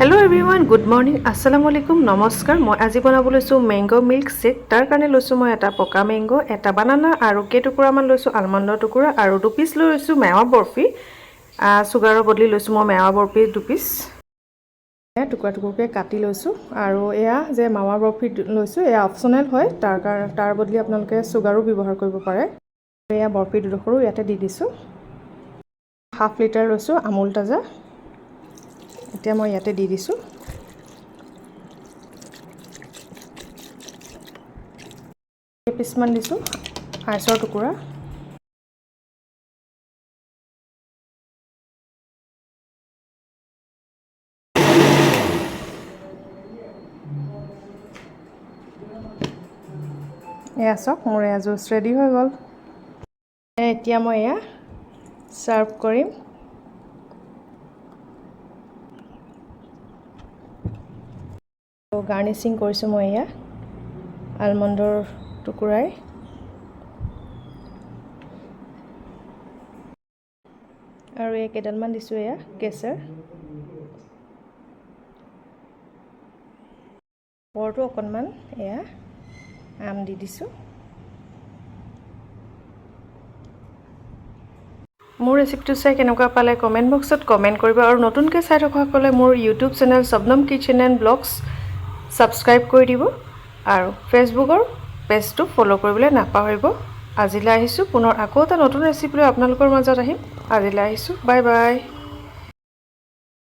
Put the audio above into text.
hello everyone good morning अस्सलाम वालेकुम नमस्कार मैं आज बनाब लैसो मैंगो मिल्क शेक तार कारण लैसो मैं एटा पका मैंगो एटा बानाना और केटुकुरामान लैसो आलमंडर टुकुरा और 2 पिस लैसो मेवा बर्फी सुगार बदली लैसो मैं मेवा बर्फी 2 पिस टुकुरा टुकुरके काटी लैसो और एया जे मावा बर्फी लैसो एया अपशनेल है तार बदली आपनालोके सुगारो व्यवहार करिब पारे एया बर्फी दुडोखरो याते दि दिसो हाफ लिटार लैसो আমুল ताजा এতিয়া মই ইয়াতে দি দিছো পিছমান দিছো আইচৰ টুকুৰা এয়া সব মোৰ এয়া জুস ৰেডি হৈ গল এতিয়া মই এয়া সাৰ্ভ কৰিম গাৰ্নিশিং কৰিছো মই এয়া আলমন্ডৰ টুকুৰাই আৰু এই কেডালমান দিছো এয়া কেশৰ পৰটো অকনমান এয়া আম দি দিছো মোৰ ৰেচিপিটো চাই কেনেকুৱা পালে কমেন্ট বক্সত কমেন্ট কৰিবা আৰু নতুনকৈ চাই থকাসকলে মোৰ YouTube channel Shabnam kitchen and blogs subscribe কৰি দিব আৰু ফেসবুকৰ পেজটো ফলো কৰিবলৈ নাপাহৰিব আজিলৈ আহিছো পুনৰ আকৌ এটা নতুন ৰেচিপি লৈ আপোনালোকৰ মাজত আহিম আজিলৈ আহিছো বাই বাই